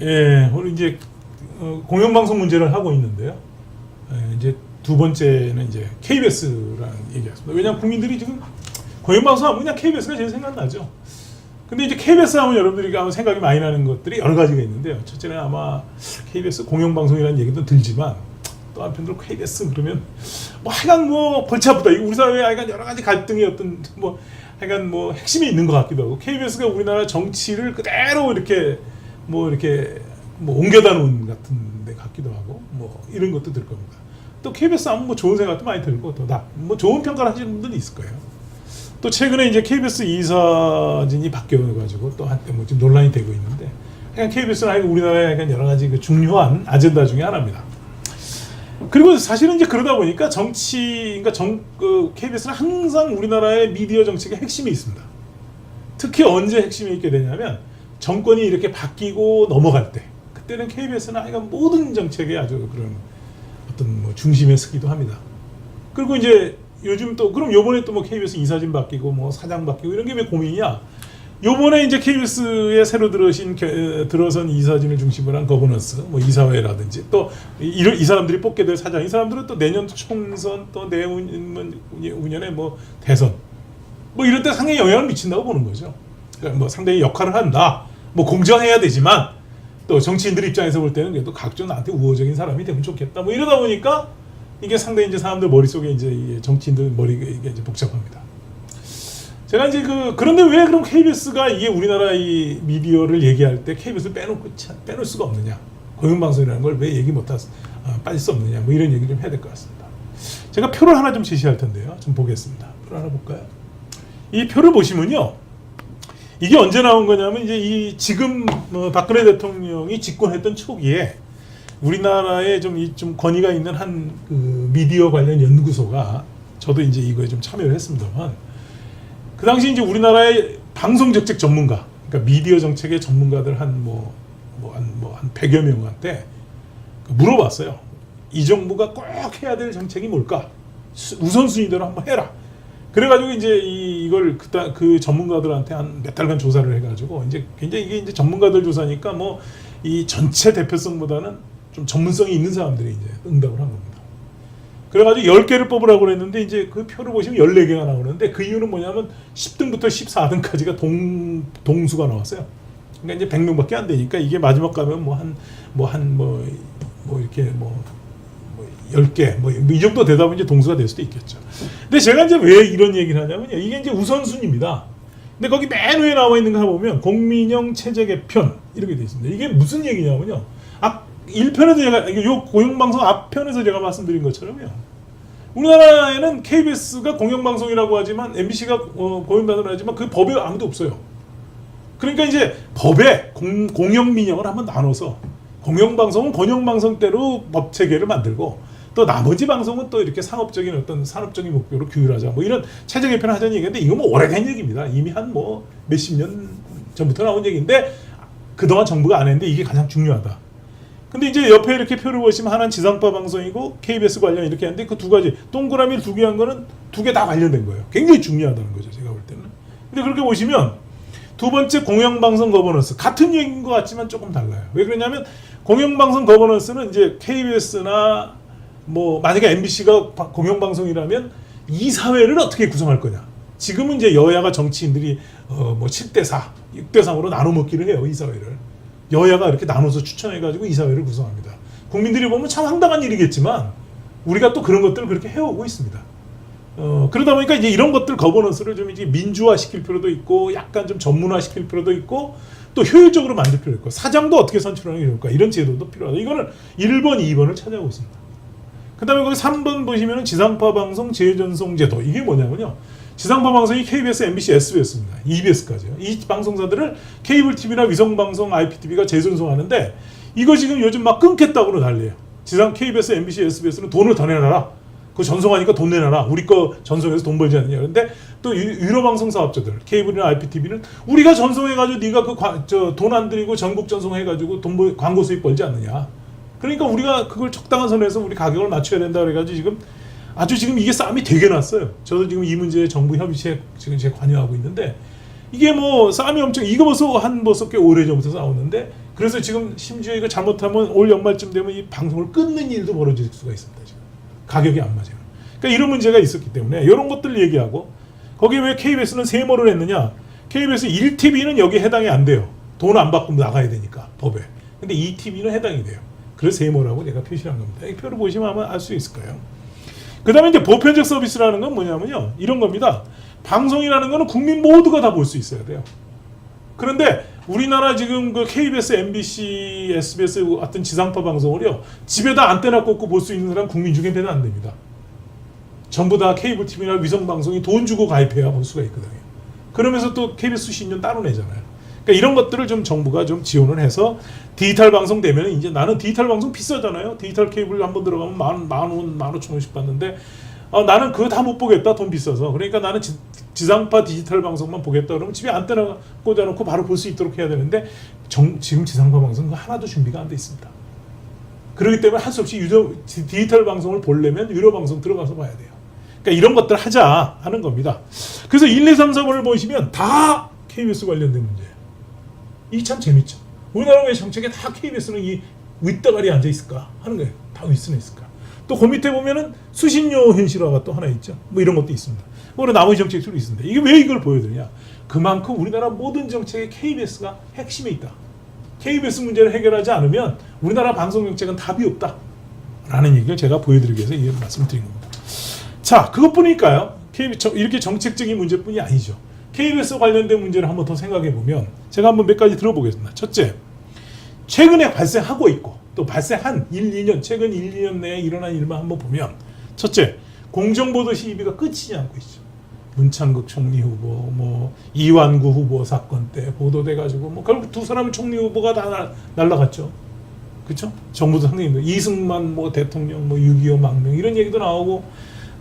예, 오늘 이제 공영방송 문제를 하고 있는데요. 이제 두 번째는 이제 KBS라는 얘기였습니다. 왜냐하면 국민들이 지금 공영방송 하면 그냥 KBS가 제일 생각나죠. 근데 이제 KBS 하면 여러분들이 아마 생각이 많이 나는 것들이 여러 가지가 있는데요. 첫째는 아마 KBS 공영방송이라는 얘기도 들지만 또 한편으로 KBS 그러면 뭐 하여간 뭐 골치 아프다. 우리 사회에 하여간 여러 가지 갈등이 어떤 뭐 하여간 뭐 핵심이 있는 것 같기도 하고 KBS가 우리나라 정치를 그대로 이렇게 뭐 옮겨다 놓은 같은 데 같기도 하고 뭐 이런 것도 들 겁니다. 또 KBS 하면 뭐 좋은 생각도 많이 들고 또 뭐 좋은 평가를 하시는 분들이 있을 거예요. 또 최근에 이제 KBS 이사진이 바뀌어가지고 또 한때 뭐 지금 논란이 되고 있는데 그냥 KBS는 우리나라의 약간 여러 가지 그 중요한 아젠다 중에 하나입니다. 그리고 사실은 이제 그러다 보니까 그러니까 KBS는 항상 우리나라의 미디어 정책의 핵심이 있습니다. 특히 언제 핵심이 있게 되냐면 정권이 이렇게 바뀌고 넘어갈 때 그때는 KBS는 하여간 모든 정책에 아주 그런 어떤 뭐 중심에 서기도 합니다. 그리고 이제 요즘 또 그럼 요번에 또 뭐 KBS 이사진 바뀌고 뭐 사장 바뀌고 이런 게 왜 고민이냐? 요번에 이제 KBS에 새로 들어선 이사진을 중심으로 한 거버넌스, 뭐 이사회라든지 또 이 사람들이 뽑게 될 사장, 이 사람들은 또 내년 총선 또 내후년에 뭐 대선 뭐 이럴 때 상당히 영향을 미친다고 보는 거죠. 그러니까 뭐 상당히 역할을 한다. 뭐 공정해야 되지만 또 정치인들 입장에서 볼 때는 그래도 각종 나한테 우호적인 사람이 되면 좋겠다. 뭐 이러다 보니까 이게 상당히 이제 사람들 머릿속에 이제 정치인들 머리가 이게 이제 복잡합니다. 제가 이제 그런데 왜 그럼 KBS가 이게 우리나라 이 미디어를 얘기할 때 KBS를 빼놓을 수가 없느냐? 공영방송이라는 걸 왜 얘기 빠질 수 없느냐? 뭐 이런 얘기 좀 해야 될 것 같습니다. 제가 표를 하나 좀 제시할 텐데요. 좀 보겠습니다. 표를 하나 볼까요? 이 표를 보시면요. 이게 언제 나온 거냐면 이제 지금 박근혜 대통령이 집권했던 초기에 우리나라에 좀 권위가 있는 한 미디어 관련 연구소가 저도 이제 이거에 좀 참여를 했습니다만 그 당시 이제 우리나라의 방송 정책 전문가, 그러니까 미디어 정책의 전문가들 한 100여 명한테 물어봤어요. 이 정부가 꼭 해야 될 정책이 뭘까? 우선순위대로 한번 해라. 그래가지고 이제 이걸 그 전문가들한테 한 몇 달간 조사를 해가지고 이제 굉장히 이게 이제 전문가들 조사니까 뭐 이 전체 대표성보다는 좀 전문성이 있는 사람들이 이제 응답을 한 겁니다. 그래가지고 10개를 뽑으라고 그랬는데 이제 그 표를 보시면 14개가 나오는데 그 이유는 뭐냐면 10등부터 14등까지가 동수가 나왔어요. 그러니까 이제 100명밖에 안 되니까 이게 마지막 가면 이렇게 10개 이 정도 되다 보면 이제 동수가 될 수도 있겠죠. 근데 제가 이제 왜 이런 얘기를 하냐면요. 이게 이제 우선순위입니다. 근데 거기 맨 위에 나와 있는 거 보면 공민영 체제 개편 이렇게 돼 있습니다. 이게 무슨 얘기냐면요. 1편에서 제가 요 공영방송 앞편에서 제가 말씀드린 것처럼요. 우리나라에는 KBS가 공영방송이라고 하지만 MBC가 공영방송이라고 하지만 그 법에 아무도 없어요. 그러니까 이제 법에 공영민영을 한번 나눠서 공영방송은 공영방송대로 법 체계를 만들고 또 나머지 방송은 또 이렇게 상업적인 어떤 산업적인 목표로 규율하자 뭐 이런 체제 개편을 하자는 얘기인데 이거 뭐 오래된 얘기입니다. 이미 한 몇십 년 전부터 나온 얘기인데 그동안 정부가 안 했는데 이게 가장 중요하다. 근데 이제 옆에 이렇게 표를 보시면 하나는 지상파 방송이고 KBS 관련 이렇게 하는데 그 두 가지 동그라미를 두 개 한 거는 두 개 다 관련된 거예요. 굉장히 중요하다는 거죠. 제가 볼 때는. 근데 그렇게 보시면 두 번째 공영방송 거버넌스 같은 얘기인 것 같지만 조금 달라요. 왜 그러냐면 공영방송 거버넌스는 이제 KBS나 뭐 만약에 MBC가 공영방송이라면 이 사회를 어떻게 구성할 거냐. 지금은 이제 여야가 정치인들이 7대4, 6대3으로 나눠 먹기를 해요. 이 사회를. 여야가 이렇게 나눠서 추천해가지고 이 사회를 구성합니다. 국민들이 보면 참 황당한 일이겠지만 우리가 또 그런 것들을 그렇게 해오고 있습니다. 그러다 보니까 이제 이런 것들 거버넌스를 좀 이제 민주화시킬 필요도 있고 약간 좀 전문화시킬 필요도 있고 또 효율적으로 만들 필요도 있고 사장도 어떻게 선출하는 게 좋을까 이런 제도도 필요하다. 이거는 1번, 2번을 찾아오고 있습니다. 그 다음에 거기 3번 보시면 지상파 방송 재전송 제도 이게 뭐냐면요. 지상파 방송이 KBS, MBC, SBS입니다. EBS까지요. 이 방송사들을 케이블 TV나 위성 방송 IPTV가 재전송하는데 이거 지금 요즘 막 끊겠다고 난리예요. KBS, MBC, SBS는 돈을 더 내놔라. 그거 전송하니까 돈 내놔라. 우리 거 전송해서 돈 벌지 않느냐. 그런데 또 유료 방송 사업자들, 케이블이나 IPTV는 우리가 전송해가지고 네가 돈 안 들이고 전국 전송해가지고 광고 수입 벌지 않느냐. 그러니까 우리가 그걸 적당한 선에서 우리 가격을 맞춰야 된다 그래가지고 지금 이게 싸움이 되게 났어요. 저도 지금 이 문제에 정부 협의체에 지금 제가 관여하고 있는데 이게 뭐 싸움이 이거 벌써 꽤 오래전부터 싸우는데 그래서 지금 심지어 이거 잘못하면 올 연말쯤 되면 이 방송을 끊는 일도 벌어질 수가 있습니다. 지금 가격이 안 맞아요. 그러니까 이런 문제가 있었기 때문에 이런 것들 얘기하고 거기에 왜 KBS는 세모를 했느냐? KBS 1TV는 여기 해당이 안 돼요. 돈 안 받고 나가야 되니까 법에. 근데 2TV는 해당이 돼요. 그래서 세모라고 내가 표시한 겁니다. 이 표를 보시면 아마 알 수 있을 거예요. 그 다음에 이제 보편적 서비스라는 건 뭐냐면요. 이런 겁니다. 방송이라는 거는 국민 모두가 다 볼 수 있어야 돼요. 그런데 우리나라 지금 그 KBS, MBC, SBS 같은 지상파 방송을요. 집에다 안테나 꽂고 볼 수 있는 사람 국민 중에 배는 안 됩니다. 전부 다 케이블 TV나 위성 방송이 돈 주고 가입해야 볼 수가 있거든요. 그러면서 또 KBS 수신료 따로 내잖아요. 그러니까 이런 것들을 좀 정부가 좀 지원을 해서 디지털 방송 되면 이제 나는 디지털 방송 비싸잖아요. 디지털 케이블 한번 들어가면 만 원, 15,000원씩 받는데 나는 그거 다 못 보겠다. 돈 비싸서. 그러니까 나는 지상파 디지털 방송만 보겠다. 그러면 집에 안테나 꽂아놓고 바로 볼 수 있도록 해야 되는데 지금 지상파 방송은 하나도 준비가 안 돼 있습니다. 그렇기 때문에 할 수 없이 디지털 방송을 보려면 유료 방송 들어가서 봐야 돼요. 그러니까 이런 것들 하자 하는 겁니다. 그래서 1, 2, 3, 4번을 보시면 다 KBS 관련된 문제예요. 이게 참 재밌죠. 우리나라의 정책에 다 KBS는 이 윗다가리에 앉아 있을까 하는 거예요. 다 윗선에 있을까. 또 그 밑에 보면은 수신료 현실화가 또 하나 있죠. 뭐 이런 것도 있습니다. 그리고 나머지 정책들이 있습니다. 이게 왜 이걸 보여드리냐? 그만큼 우리나라 모든 정책에 KBS가 핵심에 있다. KBS 문제를 해결하지 않으면 우리나라 방송 정책은 답이 없다. 라는 얘기를 제가 보여드리기 위해서 이 말씀을 드린 겁니다. 자, 그것뿐일까요? 이렇게 정책적인 문제뿐이 아니죠. KBS 관련된 문제를 한번 더 생각해 보면 제가 한번 몇 가지 들어보겠습니다. 첫째, 최근에 발생하고 있고 또 발생한 1, 2년, 최근 1, 2년 내에 일어난 일만 한번 보면 첫째, 공정보도 시비가 끝이지 않고 있죠. 문창극 총리 후보, 뭐 이완구 후보 사건 때 보도돼가지고 뭐 결국 두 사람은 총리 후보가 다 날라갔죠. 그렇죠? 정부도 상당히 이승만 뭐 대통령 뭐 6.25 망명 이런 얘기도 나오고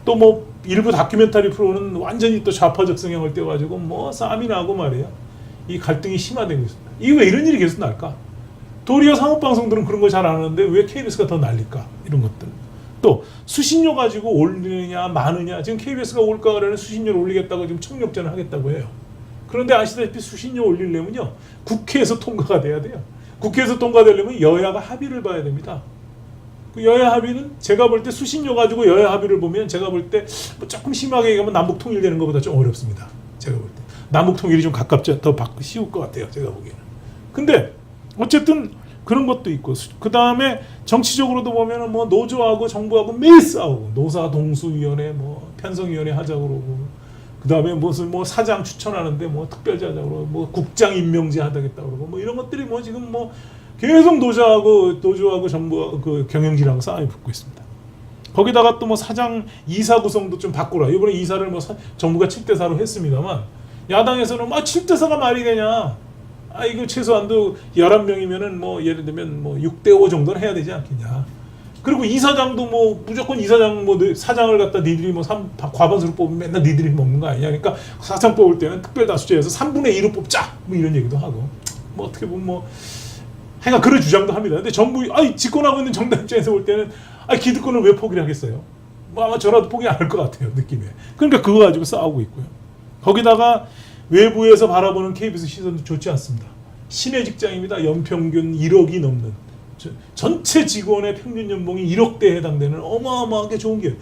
또 뭐 일부 다큐멘터리 프로는 완전히 또 좌파적 성향을 띄워가지고 뭐 싸움이 나고 말이에요. 이 갈등이 심화되고 있습니다. 이게 왜 이런 일이 계속 날까? 도리어 상업방송들은 그런 거 잘 안 하는데 왜 KBS가 더 날릴까? 이런 것들. 또 수신료 가지고 올리느냐 마느냐. 지금 KBS가 올가을에는 수신료를 올리겠다고 지금 청력전을 하겠다고 해요. 그런데 아시다시피 수신료 올리려면요. 국회에서 통과가 돼야 돼요. 국회에서 통과되려면 여야가 합의를 봐야 됩니다. 그 여야 합의는 제가 볼 때 수신료 가지고 여야 합의를 보면 제가 볼 때 뭐 조금 심하게 얘기하면 남북 통일되는 것보다 좀 어렵습니다. 제가 볼 때. 남북 통일이 좀 가깝지 더 쉬울 것 같아요. 제가 보기에는. 근데 어쨌든 그런 것도 있고 그 다음에 정치적으로도 보면은 뭐 노조하고 정부하고 매일 싸우고 노사동수위원회 뭐 편성위원회 하자고 그러고 그 다음에 무슨 뭐 사장 추천하는데 뭐 특별제 하자고 그러고 뭐 국장 임명제 하겠다 그러고 뭐 이런 것들이 뭐 지금 뭐 계속 노조하고 정부 그 경영진하고 싸움이 붙고 있습니다. 거기다가 또 뭐 사장 이사 구성도 좀 바꾸라. 이번에 이사를 뭐 정부가 7대4로 했습니다만 야당에서는 뭐 7대4가 말이 되냐. 이거 최소한도 11명이면은 뭐 예를 들면 뭐 6대5 정도는 해야 되지 않겠냐. 그리고 이사장도 뭐 무조건 이사장 뭐 사장을 갖다 니들이 뭐 과반수로 뽑으면 맨날 니들이 먹는 거 아니냐. 그러니까 사장 뽑을 때는 특별다수제에서 3분의 2로 뽑자. 뭐 이런 얘기도 하고. 뭐 어떻게 보면 뭐 하여간 그런 주장도 합니다. 근데 정부 집권하고 있는 정당 입장에서 볼 때는 기득권을 왜 포기를 하겠어요? 뭐 아마 저라도 포기 안 할 것 같아요. 느낌에. 그러니까 그거 가지고 싸우고 있고요. 거기다가 외부에서 바라보는 KBS 시선도 좋지 않습니다. 신의 직장입니다. 연평균 1억이 넘는 전체 직원의 평균 연봉이 1억대에 해당되는 어마어마하게 좋은 게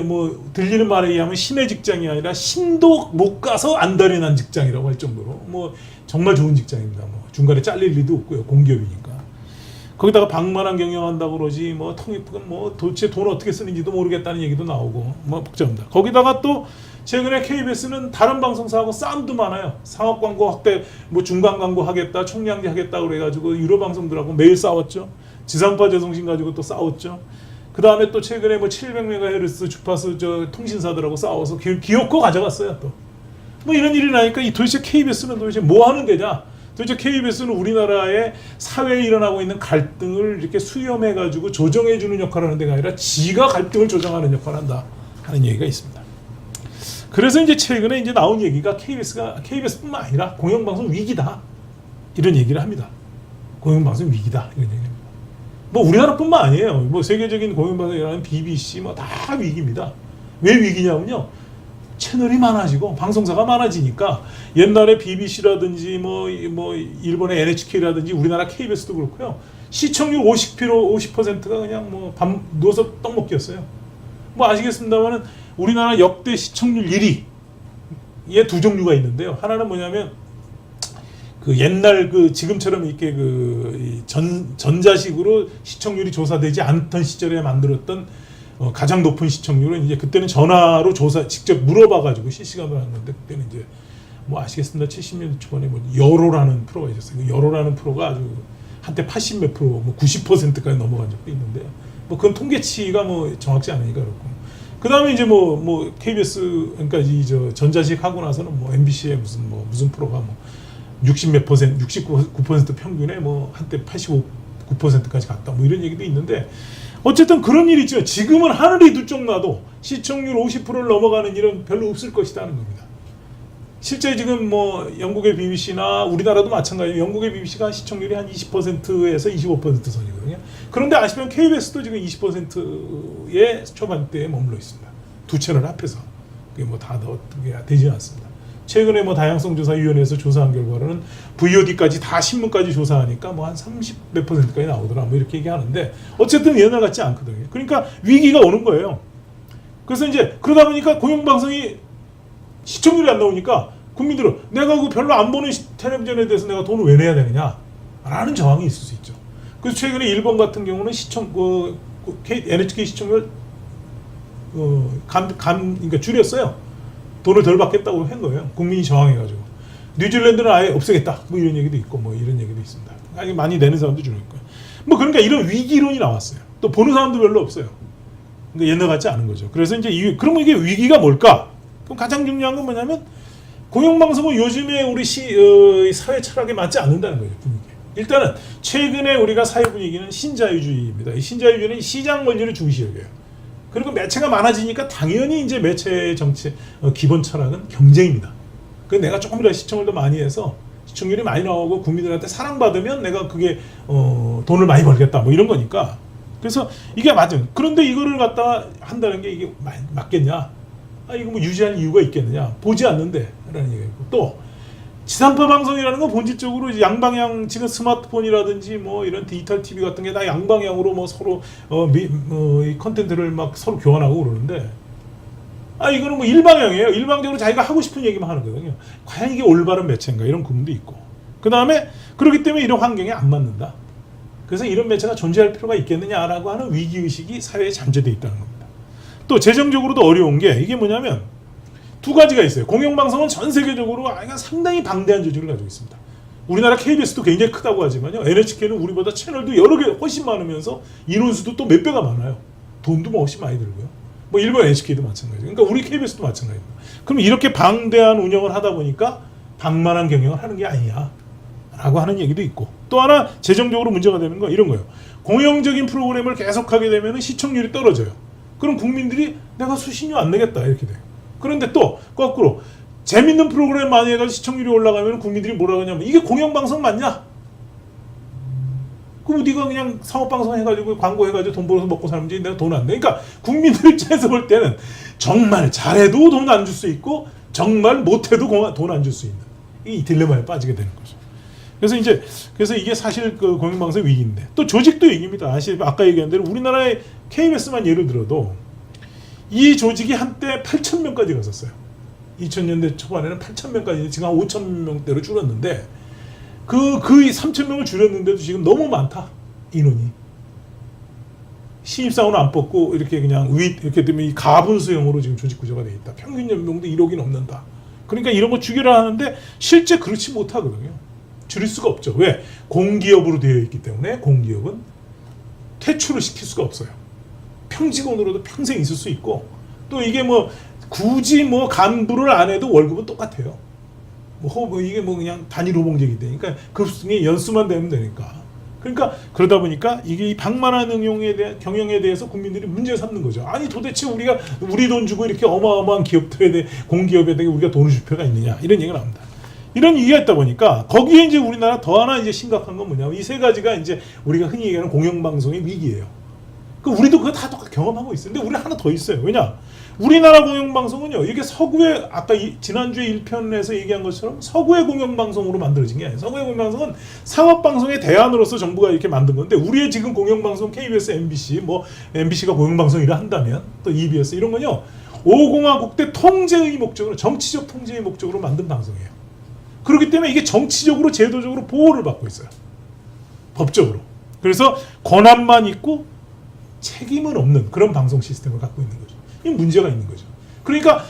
뭐 들리는 말에 의하면 신의 직장이 아니라 신도 못 가서 안달이 난 직장이라고 할 정도로 뭐 정말 좋은 직장입니다. 뭐 중간에 잘릴 일도 없고요. 공기업이니까. 거기다가 방만한 경영한다고 그러지 뭐 통일은 뭐 도대체 돈 어떻게 쓰는지도 모르겠다는 얘기도 나오고 뭐 복잡합니다. 거기다가 또 최근에 KBS는 다른 방송사하고 싸움도 많아요. 상업 광고 확대, 뭐 중간 광고 하겠다, 총량제 하겠다 그래가지고 유료 방송들하고 매일 싸웠죠. 지상파 재송신 가지고 또 싸웠죠. 그 다음에 또 최근에 뭐 700MHz 주파수 통신사들하고 싸워서 기어코 가져갔어요 또. 뭐 이런 일이 나니까 도대체 KBS는 도대체 뭐 하는 데냐? 도대체 KBS는 우리나라의 사회에 일어나고 있는 갈등을 이렇게 수렴해가지고 조정해주는 역할을 하는 데가 아니라 지가 갈등을 조정하는 역할을 한다 하는 얘기가 있습니다. 그래서 이제 최근에 이제 나온 얘기가 KBS뿐만 아니라 공영방송 위기다 이런 얘기를 합니다. 공영방송 위기다 이런 얘기입니다. 뭐 우리나라뿐만 아니에요. 뭐 세계적인 공영방송이라는 BBC 뭐 다 위기입니다. 왜 위기냐면요. 채널이 많아지고 방송사가 많아지니까 옛날에 BBC라든지 뭐 일본의 NHK라든지 우리나라 KBS도 그렇고요. 시청률 50%가 그냥 뭐 밥 누워서 떡 먹기였어요. 뭐 아시겠습니다만은 우리나라 역대 시청률 1위에 두 종류가 있는데요. 하나는 뭐냐면 그 옛날 그 지금처럼 이렇게 그 전자식으로 시청률이 조사되지 않던 시절에 만들었던 가장 높은 시청률은 이제 그때는 전화로 직접 물어봐가지고 실시간으로 하는 건데 그때는 이제 뭐 아시겠습니다. 70년대 초반에 뭐 여로라는 프로가 있었어요. 그 여로라는 프로가 아주 한때 80 몇 프로, 뭐 90%까지 넘어간 적도 있는데 뭐 그건 통계치가 뭐 정확치 않으니까 그렇고. 그 다음에 이제 뭐 KBS 그러니까 전자식 하고 나서는 뭐 MBC의 무슨 프로가 뭐 60 몇 %, 69% 평균에 뭐 한때 85~9%까지 갔다 뭐 이런 얘기도 있는데 어쨌든 그런 일이 있지만 지금은 하늘이 두 쪽 나도 시청률 50%를 넘어가는 일은 별로 없을 것이라는 겁니다. 실제 지금 뭐 영국의 BBC나 우리나라도 마찬가지예요. 영국의 BBC가 시청률이 한 20%에서 25% 선이거든요. 그런데 아시면 KBS도 지금 20%의 초반대에 머물러 있습니다. 두 채널 합해서. 그게 뭐 다 되지 않습니다. 최근에 뭐 다양성조사위원회에서 조사한 결과로는 VOD까지 다 신문까지 조사하니까 뭐 한 30 몇 %까지 나오더라 뭐 이렇게 얘기하는데 어쨌든 옛날 같지 않거든요. 그러니까 위기가 오는 거예요. 그래서 이제 그러다 보니까 공영방송이 시청률이 안 나오니까 국민들은 내가 그 별로 안 보는 텔레비전에 대해서 내가 돈을 왜 내야 되느냐 라는 저항이 있을 수 있죠. 그래서 최근에 일본 같은 경우는 NHK 시청률 그러니까 줄였어요. 돈을 덜 받겠다고 한 거예요. 국민이 저항해가지고. 뉴질랜드는 아예 없애겠다. 뭐 이런 얘기도 있고, 뭐 이런 얘기도 있습니다. 아니, 많이 내는 사람도 줄일 거예요. 뭐 그러니까 이런 위기론이 나왔어요. 또 보는 사람도 별로 없어요. 그러니까 옛날 같지 않은 거죠. 그래서 이제 그러면 이게 위기가 뭘까? 그럼 가장 중요한 건 뭐냐면 공영방송은 요즘에 우리 사회 철학에 맞지 않는다는 거예요. 분위기. 일단은 최근에 우리가 사회 분위기는 신자유주의입니다. 이 신자유주의는 시장 원리를 중시 여겨요. 그리고 매체가 많아지니까 당연히 이제 매체의 정치 기본 철학은 경쟁입니다. 그 내가 조금이라도 시청을 더 많이 해서 시청률이 많이 나오고 국민들한테 사랑받으면 내가 그게 돈을 많이 벌겠다 뭐 이런 거니까. 그래서 이게 맞은. 그런데 이거를 갖다가 한다는 게 이게 맞겠냐? 이거 뭐 유지할 이유가 있겠느냐? 보지 않는데 라는 얘기고 또 지상파 방송이라는 건 본질적으로 이제 양방향 지금 스마트폰이라든지 뭐 이런 디지털 TV 같은 게 다 양방향으로 뭐 서로 이 컨텐츠를 막 서로 교환하고 그러는데 이거는 뭐 일방향이에요. 일방적으로 자기가 하고 싶은 얘기만 하는 거거든요. 과연 이게 올바른 매체인가 이런 고민도 있고 그 다음에 그렇기 때문에 이런 환경에 안 맞는다. 그래서 이런 매체가 존재할 필요가 있겠느냐라고 하는 위기의식이 사회에 잠재되어 있다는 겁니다. 또 재정적으로도 어려운 게 이게 뭐냐면 두 가지가 있어요. 공영방송은 전 세계적으로 상당히 방대한 조직을 가지고 있습니다. 우리나라 KBS도 굉장히 크다고 하지만요. NHK는 우리보다 채널도 여러 개 훨씬 많으면서 인원수도 또 몇 배가 많아요. 돈도 뭐 훨씬 많이 들고요. 뭐 일본 NHK도 마찬가지예요. 그러니까 우리 KBS도 마찬가지입니다. 그럼 이렇게 방대한 운영을 하다 보니까 방만한 경영을 하는 게 아니냐 라고 하는 얘기도 있고 또 하나 재정적으로 문제가 되는 건 이런 거예요. 공영적인 프로그램을 계속하게 되면 시청률이 떨어져요. 그럼 국민들이 내가 수신료 안 내겠다 이렇게 돼요. 그런데 또 거꾸로 재밌는 프로그램 많이 해가지고 시청률이 올라가면 국민들이 뭐라고 하냐면 이게 공영방송 맞냐? 그럼 네가 그냥 상업방송 해가지고 광고 해가지고 돈 벌어서 먹고 살는지 내가 돈 안 내. 그러니까 국민들 입장에서 볼 때는 정말 잘해도 돈 안 줄 수 있고 정말 못해도 돈 안 줄 수 있는 이 딜레마에 빠지게 되는 거죠. 그래서 이게 사실 그 공영방송 위기인데 또 조직도 위기입니다. 아까 얘기한 대로 우리나라의 KBS만 예를 들어도 이 조직이 한때 8,000명까지 갔었어요. 2000년대 초반에는 8,000명까지 지금 한 5,000명대로 줄었는데 그 3,000명을 줄였는데도 지금 너무 많다. 인원이. 신입사원 안 뽑고 이렇게 그냥 이렇게 되면 이 가분수형으로 지금 조직 구조가 되어 있다. 평균 연봉도 1억이 넘는다. 그러니까 이런 거 줄이라 하는데 실제 그렇지 못하거든요. 줄일 수가 없죠. 왜? 공기업으로 되어 있기 때문에 공기업은 퇴출을 시킬 수가 없어요. 평직원으로도 평생 있을 수 있고 또 이게 뭐 굳이 뭐 간부를 안 해도 월급은 똑같아요. 이게 뭐 그냥 단일 호봉제이기 때문에 급승에 연수만 되면 되니까. 그러니까 그러다 보니까 이게 이 방만한 경영에 대해서 국민들이 문제 삼는 거죠. 아니 도대체 우리가 우리 돈 주고 이렇게 어마어마한 기업들에 대해 공기업에 대해 우리가 돈을 줄 필요가 있느냐 이런 얘기가 나옵니다. 이런 이유가 있다 보니까 거기에 이제 우리나라 더 하나 이제 심각한 건 뭐냐면 이 세 가지가 이제 우리가 흔히 얘기하는 공영방송의 위기예요. 그 우리도 그거 다 똑같이 경험하고 있어요. 근데 우리 하나 더 있어요. 왜냐? 우리나라 공영방송은요, 이게 서구의, 아까 지난주에 1편에서 얘기한 것처럼 서구의 공영방송으로 만들어진 게 아니에요. 서구의 공영방송은 상업방송의 대안으로서 정부가 이렇게 만든 건데, 우리의 지금 공영방송, KBS, MBC, 뭐, MBC가 공영방송이라 한다면, 또 EBS, 이런 건요, 5공화국 때 통제의 목적으로, 정치적 통제의 목적으로 만든 방송이에요. 그렇기 때문에 이게 정치적으로, 제도적으로 보호를 받고 있어요. 법적으로. 그래서 권한만 있고 책임은 없는 그런 방송 시스템을 갖고 있는 거죠. 이 문제가 있는 거죠. 그러니까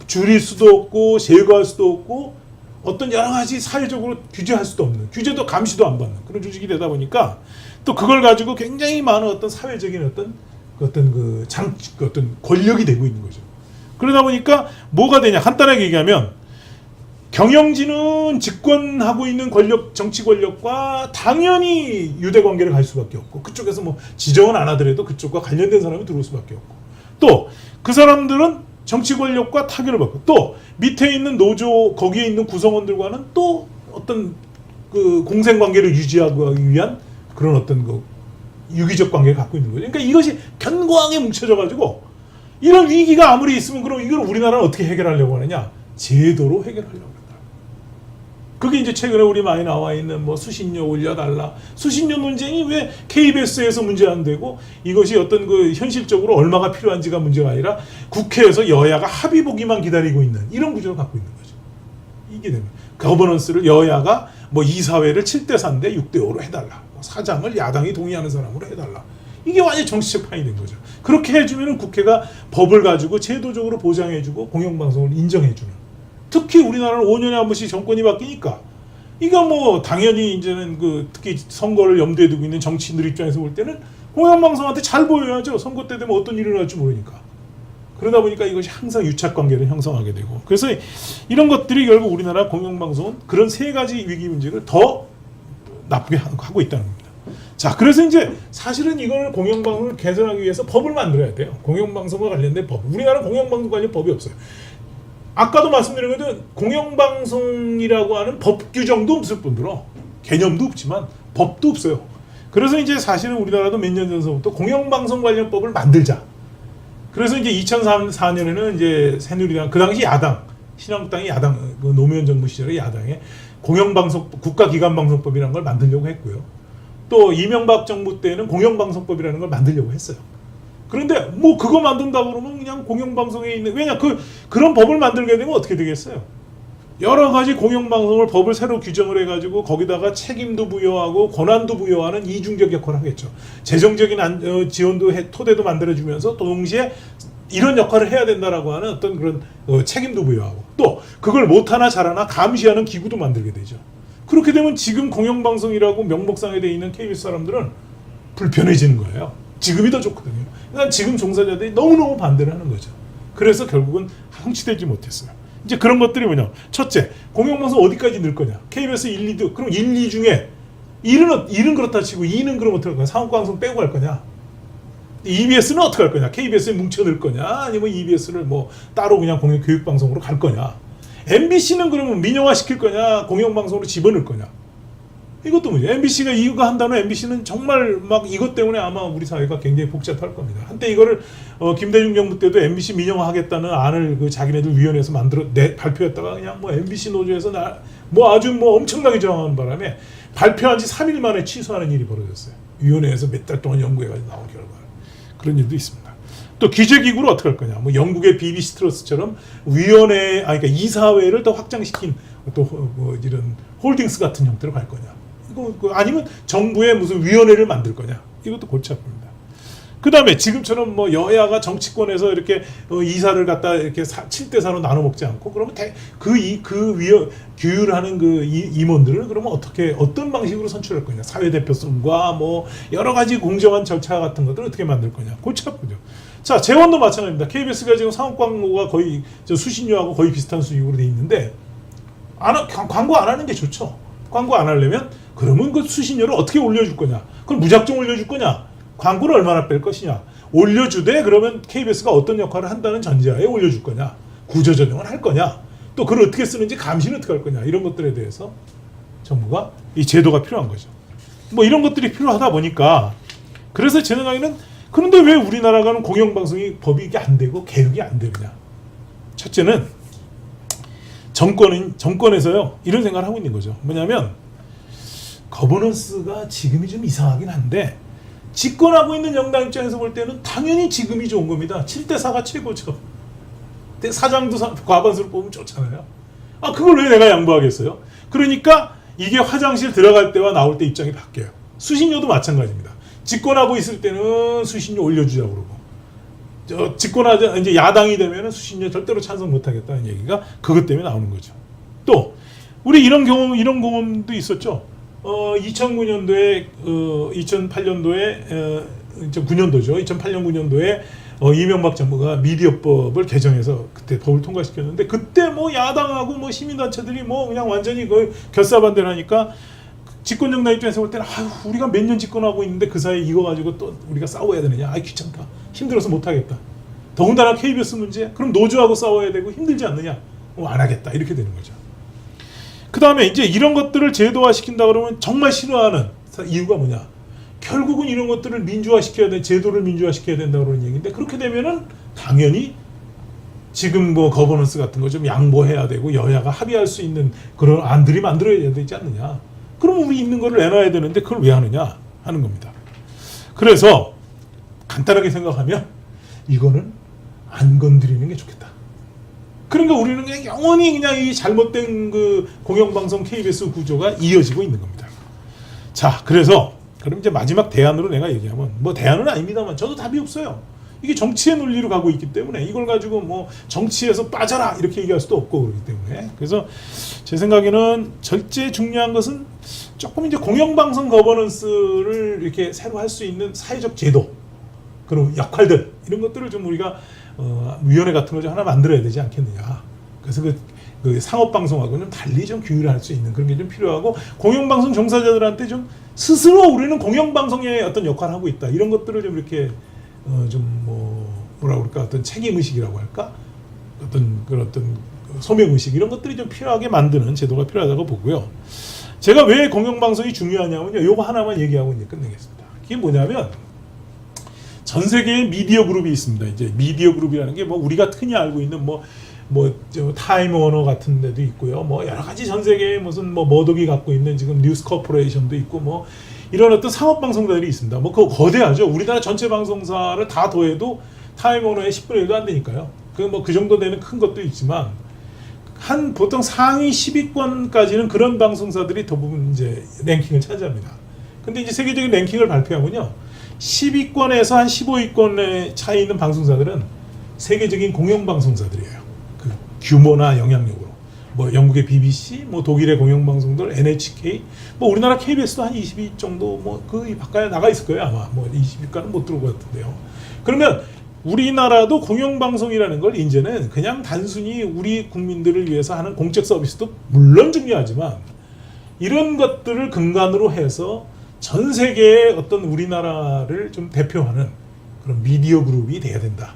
줄일 수도 없고 제거할 수도 없고 어떤 여러 가지 사회적으로 규제할 수도 없는, 규제도 감시도 안 받는 그런 조직이 되다 보니까 또 그걸 가지고 굉장히 많은 어떤 사회적인 어떤 권력이 되고 있는 거죠. 그러다 보니까 뭐가 되냐? 간단하게 얘기하면 경영진은 집권하고 있는 권력, 정치 권력과 당연히 유대 관계를 갈 수밖에 없고, 그쪽에서 뭐 지정은 안 하더라도 그쪽과 관련된 사람이 들어올 수밖에 없고, 또 그 사람들은 정치 권력과 타결을 받고, 또 밑에 있는 노조, 거기에 있는 구성원들과는 또 어떤 그 공생 관계를 유지하기 위한 그런 어떤 그 유기적 관계를 갖고 있는 거죠. 그러니까 이것이 견고하게 뭉쳐져 가지고 이런 위기가 아무리 있으면 그럼 이걸 우리나라는 어떻게 해결하려고 하느냐? 제도로 해결하려고 한다. 그게 이제 최근에 우리 많이 나와 있는 뭐 수신료 올려달라. 수신료 논쟁이 왜 KBS에서 문제 안 되고 이것이 어떤 그 현실적으로 얼마가 필요한지가 문제가 아니라 국회에서 여야가 합의 보기만 기다리고 있는 이런 구조를 갖고 있는 거죠. 이게 되면 거버넌스를 여야가 뭐 이사회를 7대4인데 6대5로 해달라. 사장을 야당이 동의하는 사람으로 해달라. 이게 완전 정치적 파행이 된 거죠. 그렇게 해주면 국회가 법을 가지고 제도적으로 보장해주고 공영방송을 인정해주는. 특히 우리나라는 5년에 한 번씩 정권이 바뀌니까 이거 뭐 당연히 이제는 그 특히 선거를 염두에 두고 있는 정치인들 입장에서 볼 때는 공영방송한테 잘 보여야죠. 선거 때 되면 어떤 일이 일어날지 모르니까. 그러다 보니까 이것이 항상 유착관계를 형성하게 되고, 그래서 이런 것들이 결국 우리나라 공영방송은 그런 세 가지 위기 문제를 더 나쁘게 하고 있다는 겁니다. 자, 그래서 이제 사실은 이걸 공영방송을 개선하기 위해서 법을 만들어야 돼요. 공영방송과 관련된 법. 우리나라는 공영방송 관련 법이 없어요. 아까도 말씀드린 것처럼 공영방송이라고 하는 법 규정도 없을 뿐더러 개념도 없지만 법도 없어요. 그래서 이제 사실은 우리나라도 몇 년 전서부터 공영방송 관련법을 만들자. 그래서 이제 2004년에는 이제 새누리당, 그 당시 야당, 신한국당이 야당, 그 노무현 정부 시절에 야당에 공영방송, 국가기관방송법이라는 걸 만들려고 했고요. 또 이명박 정부 때는 공영방송법이라는 걸 만들려고 했어요. 그런데 뭐 그거 만든다고 그러면 그냥 공영방송에 있는, 왜냐 그런 법을 만들게 되면 어떻게 되겠어요? 여러 가지 공영방송을 법을 새로 규정을 해가지고 거기다가 책임도 부여하고 권한도 부여하는 이중적 역할을 하겠죠. 재정적인 지원도 토대도 만들어주면서 또 동시에 이런 역할을 해야 된다라고 하는 어떤 그런 책임도 부여하고, 또 그걸 못하나 잘하나 감시하는 기구도 만들게 되죠. 그렇게 되면 지금 공영방송이라고 명목상에 돼 있는 KBS 사람들은 불편해지는 거예요. 지금이 더 좋거든요. 그러니까 지금 종사자들이 너무너무 반대를 하는 거죠. 그래서 결국은 성취되지 못했어요. 이제 그런 것들이 뭐냐. 첫째, 공영방송 어디까지 늘 거냐. KBS 1, 2도, 그럼 1, 2 중에 1은 그렇다 치고 2는 그럼 어떻게 할 거냐. 상업방송 빼고 갈 거냐. EBS는 어떻게 할 거냐. KBS에 뭉쳐 넣을 거냐. 아니면 EBS를 뭐 따로 그냥 교육방송으로 갈 거냐. MBC는 그러면 민영화 시킬 거냐. 공영방송으로 집어넣을 거냐. 이것도 문제. MBC가 이거 한다면 MBC는 정말 막 이것 때문에 아마 우리 사회가 굉장히 복잡할 겁니다. 한때 이거를 김대중 정부 때도 MBC 민영화하겠다는 안을 그 자기네들 위원회에서 발표했다가 그냥 뭐 MBC 노조에서 뭐 아주 뭐 엄청나게 저항하는 바람에 발표한 지 3일 만에 취소하는 일이 벌어졌어요. 위원회에서 몇 달 동안 연구해가지고 나온 결과. 그런 일도 있습니다. 또 기재기구를 어떻게 할 거냐. 뭐 영국의 BBC 트러스처럼 그러니까 이사회를 더 확장시킨 또 뭐 이런 홀딩스 같은 형태로 갈 거냐. 아니면 정부의 무슨 위원회를 만들 거냐. 이것도 골치 아픕니다. 그 다음에 지금처럼 뭐 여야가 정치권에서 이렇게 이사를 갖다 이렇게 7대4로 나눠 먹지 않고, 그러면 규율하는 그 임원들을 그러면 어떤 방식으로 선출할 거냐. 사회대표성과 뭐 여러 가지 공정한 절차 같은 것들을 어떻게 만들 거냐. 골치 아프죠. 자, 재원도 마찬가지입니다. KBS가 지금 상업 광고가 거의 수신료하고 거의 비슷한 수익으로 돼 있는데, 광고 안 하는 게 좋죠. 광고 안 하려면 그러면 그 수신료를 어떻게 올려줄 거냐. 그럼 무작정 올려줄 거냐. 광고를 얼마나 뺄 것이냐. 올려주되 그러면 KBS가 어떤 역할을 한다는 전제하에 올려줄 거냐. 구조조정을 할 거냐. 또 그걸 어떻게 쓰는지 감시는 어떻게 할 거냐. 이런 것들에 대해서 정부가 이 제도가 필요한 거죠. 뭐 이런 것들이 필요하다 보니까, 그래서 제 생각에는 그런데 왜 우리나라가는 공영방송이 법이 이게 안 되고 개혁이 안 되느냐? 첫째는 정권에서요 이런 생각을 하고 있는 거죠. 뭐냐면 거버넌스가 지금이 좀 이상하긴 한데 집권하고 있는 정당 입장에서 볼 때는 당연히 지금이 좋은 겁니다. 7대4가 최고죠. 사장도 과반수로 뽑으면 좋잖아요. 아 그걸 왜 내가 양보하겠어요? 그러니까 이게 화장실 들어갈 때와 나올 때 입장이 바뀌어요. 수신료도 마찬가지입니다. 집권하고 있을 때는 수신료 올려주자고 그러고 집권하자 이제 야당이 되면은 수신료 절대로 찬성 못하겠다는 얘기가 그것 때문에 나오는 거죠. 또 우리 이런 경험도 있었죠. 2009년도에 2008년도에 2009년도죠. 2008년 9년도에 이명박 정부가 미디어법을 개정해서 그때 법을 통과시켰는데 그때 뭐 야당하고 뭐 시민단체들이 뭐 그냥 완전히 그 결사반대하니까 집권정당 입장에서 볼 때는 아유 우리가 몇 년 집권하고 있는데 그 사이에 이거 가지고 또 우리가 싸워야 되느냐? 아이 귀찮다. 힘들어서 못하겠다. 더군다나 KBS 문제? 그럼 노조하고 싸워야 되고 힘들지 않느냐? 안 하겠다. 이렇게 되는 거죠. 그 다음에 이제 이런 것들을 제도화시킨다 그러면 정말 싫어하는 이유가 뭐냐? 결국은 이런 것들을 민주화시켜야 돼, 제도를 민주화시켜야 된다 그러는 얘기인데 그렇게 되면은 당연히 지금 뭐 거버넌스 같은 거 좀 양보해야 되고 여야가 합의할 수 있는 그런 안들이 만들어야 되지 않느냐? 그럼 우리 있는 거를 내놔야 되는데 그걸 왜 하느냐 하는 겁니다. 그래서 간단하게 생각하면 이거는 안 건드리는 게 좋겠다. 그러니까 우리는 그냥 영원히 그냥 이 잘못된 그 공영방송 KBS 구조가 이어지고 있는 겁니다. 자, 그래서 그럼 이제 마지막 대안으로 내가 얘기하면 뭐 대안은 아닙니다만 저도 답이 없어요. 이게 정치의 논리로 가고 있기 때문에 이걸 가지고 뭐 정치에서 빠져라 이렇게 얘기할 수도 없고 그렇기 때문에 그래서 제 생각에는 절제 중요한 것은 조금 이제 공영방송 거버넌스를 이렇게 새로 할 수 있는 사회적 제도 그런 역할들 이런 것들을 좀 우리가 위원회 같은 걸 좀 하나 만들어야 되지 않겠느냐. 그래서 그 상업방송하고는 달리 좀 규율할 수 있는 그런 게 좀 필요하고 공영방송 종사자들한테 좀 스스로 우리는 공영방송의 어떤 역할을 하고 있다 이런 것들을 좀 이렇게 뭐라 그럴까 어떤 책임의식이라고 할까 어떤 그런 어떤 소명의식 이런 것들이 좀 필요하게 만드는 제도가 필요하다고 보고요. 제가 왜 공영방송이 중요하냐면요. 요거 하나만 얘기하고 이제 끝내겠습니다. 그게 뭐냐면 전 세계에 미디어 그룹이 있습니다. 이제 미디어 그룹이라는 게 뭐 우리가 흔히 알고 있는 타임 워너 같은 데도 있고요. 뭐 여러 가지 전 세계에 무슨 뭐 머독이 갖고 있는 지금 뉴스 코퍼레이션도 있고 뭐 이런 어떤 상업 방송사들이 있습니다. 뭐 그거 거대하죠. 우리나라 전체 방송사를 다 더해도 타임 워너의 10분의 1도 안 되니까요. 그 정도 되는 큰 것도 있지만 보통 상위 10위권까지는 그런 방송사들이 대부분 이제 랭킹을 차지합니다. 근데 이제 세계적인 랭킹을 발표하면요. 10위권에서 한 15위권에 차이 있는 방송사들은 세계적인 공영방송사들이에요. 그 규모나 영향력으로. 뭐 영국의 BBC, 뭐 독일의 공영방송들, NHK, 뭐 우리나라 KBS도 한 20위 정도 그 바깥에 나가 있을 거예요. 아마 20위까지는 못 들어올 것 같은데요. 그러면 우리나라도 공영방송이라는 걸 이제는 그냥 단순히 우리 국민들을 위해서 하는 공적 서비스도 물론 중요하지만 이런 것들을 근간으로 해서 전 세계의 어떤 우리나라를 좀 대표하는 그런 미디어 그룹이 돼야 된다.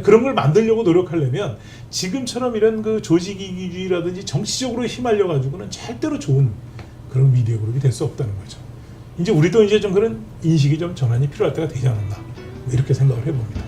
그런 걸 만들려고 노력하려면 지금처럼 이런 그 조직이기주의라든지 정치적으로 휘말려 가지고는 절대로 좋은 그런 미디어 그룹이 될 수 없다는 거죠. 이제 우리도 이제 좀 그런 인식이 좀 전환이 필요할 때가 되지 않았나 이렇게 생각을 해봅니다.